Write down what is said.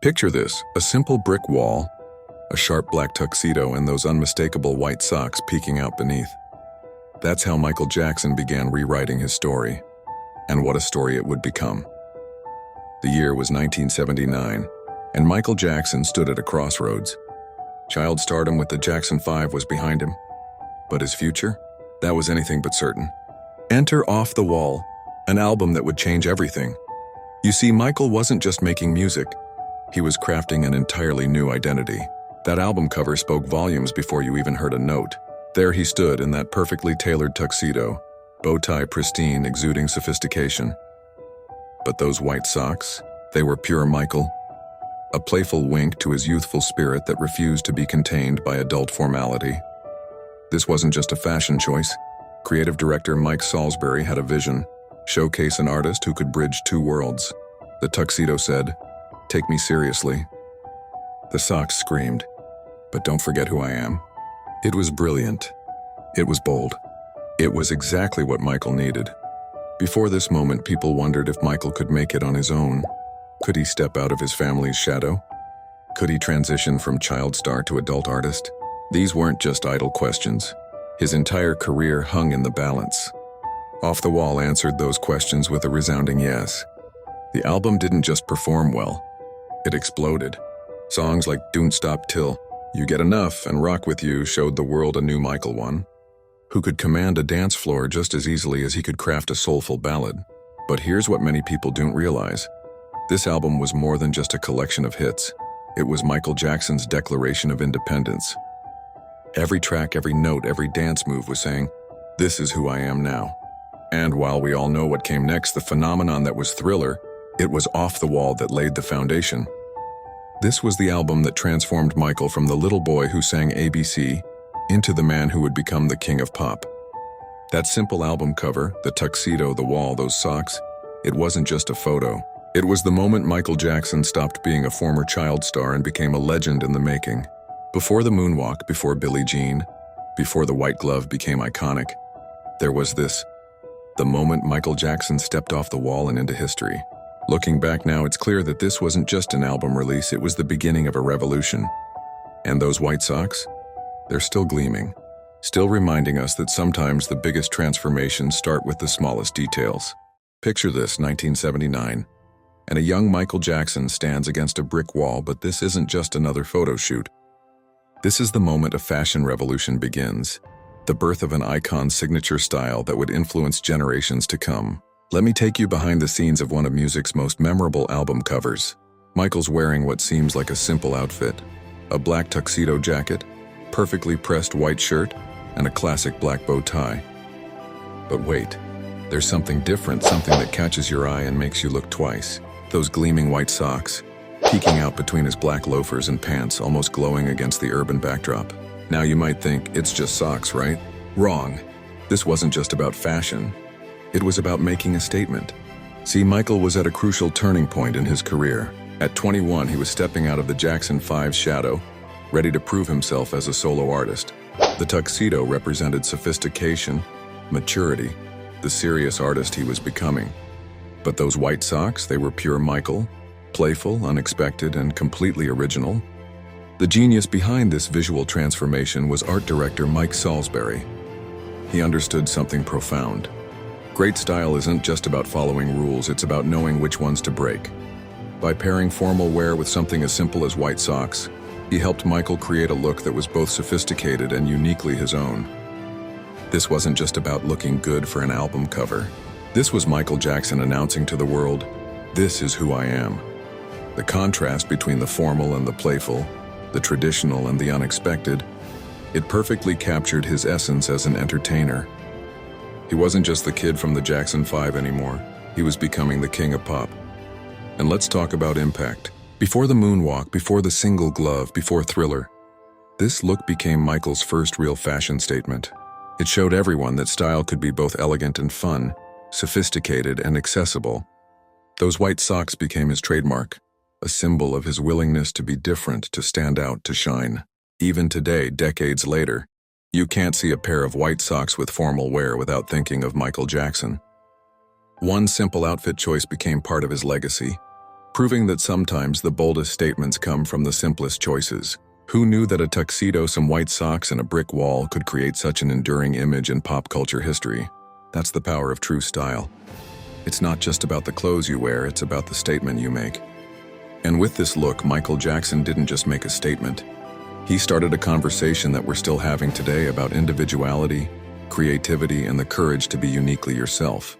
Picture this, a simple brick wall, a sharp black tuxedo, and those unmistakable white socks peeking out beneath. That's how Michael Jackson began rewriting his story. And what a story it would become. The year was 1979, and Michael Jackson stood at a crossroads. Child stardom with the Jackson 5 was behind him. But his future? That was anything but certain. Enter Off the Wall, an album that would change everything. You see, Michael wasn't just making music. He was crafting an entirely new identity. That album cover spoke volumes before you even heard a note. There he stood in that perfectly tailored tuxedo, bow tie pristine, exuding sophistication. But those white socks, they were pure Michael. A playful wink to his youthful spirit that refused to be contained by adult formality. This wasn't just a fashion choice. Creative director Mike Salisbury had a vision: showcase an artist who could bridge two worlds. The tuxedo said, "Take me seriously." The socks screamed, "But don't forget who I am." It was brilliant. It was bold. It was exactly what Michael needed. Before this moment, people wondered if Michael could make it on his own. Could he step out of his family's shadow? Could he transition from child star to adult artist? These weren't just idle questions. His entire career hung in the balance. Off the Wall answered those questions with a resounding yes. The album didn't just perform well. It exploded. Songs like Don't Stop Till, You Get Enough, and Rock With You showed the world a new Michael one, who could command a dance floor just as easily as he could craft a soulful ballad. But here's what many people don't realize. This album was more than just a collection of hits. It was Michael Jackson's declaration of independence. Every track, every note, every dance move was saying, "This is who I am now." And while we all know what came next, the phenomenon that was Thriller, it was Off the Wall that laid the foundation. This was the album that transformed Michael from the little boy who sang ABC into the man who would become the king of pop. That simple album cover, the tuxedo, the wall, those socks, it wasn't just a photo. It was the moment Michael Jackson stopped being a former child star and became a legend in the making. Before the moonwalk, before Billie Jean, before the white glove became iconic, there was this, the moment Michael Jackson stepped off the wall and into history. Looking back now, it's clear that this wasn't just an album release, it was the beginning of a revolution. And those white socks? They're still gleaming, still reminding us that sometimes the biggest transformations start with the smallest details. Picture this, 1979, and a young Michael Jackson stands against a brick wall, but this isn't just another photo shoot. This is the moment a fashion revolution begins, the birth of an icon's signature style that would influence generations to come. Let me take you behind the scenes of one of music's most memorable album covers. Michael's wearing what seems like a simple outfit, a black tuxedo jacket, perfectly pressed white shirt, and a classic black bow tie. But wait, there's something different, something that catches your eye and makes you look twice. Those gleaming white socks, peeking out between his black loafers and pants, almost glowing against the urban backdrop. Now you might think, it's just socks, right? Wrong. This wasn't just about fashion. It was about making a statement. See, Michael was at a crucial turning point in his career. At 21, he was stepping out of the Jackson 5's shadow, ready to prove himself as a solo artist. The tuxedo represented sophistication, maturity, the serious artist he was becoming. But those white socks, they were pure Michael, playful, unexpected, and completely original. The genius behind this visual transformation was art director Mike Salisbury. He understood something profound. Great style isn't just about following rules, it's about knowing which ones to break. By pairing formal wear with something as simple as white socks, he helped Michael create a look that was both sophisticated and uniquely his own. This wasn't just about looking good for an album cover. This was Michael Jackson announcing to the world, "This is who I am." The contrast between the formal and the playful, the traditional and the unexpected, it perfectly captured his essence as an entertainer. He wasn't just the kid from the Jackson 5 anymore. He was becoming the king of pop. And let's talk about impact. Before the moonwalk, before the single glove, before Thriller, this look became Michael's first real fashion statement. It showed everyone that style could be both elegant and fun, sophisticated and accessible. Those white socks became his trademark, a symbol of his willingness to be different, to stand out, to shine. Even today, decades later, you can't see a pair of white socks with formal wear without thinking of Michael Jackson. One simple outfit choice became part of his legacy. proving that sometimes the boldest statements come from the simplest choices. Who knew that a tuxedo, some white socks, and a brick wall could create such an enduring image in pop culture history? That's the power of true style. It's not just about the clothes you wear, it's about the statement you make. And with this look, Michael Jackson didn't just make a statement. He started a conversation that we're still having today about individuality, creativity, and the courage to be uniquely yourself.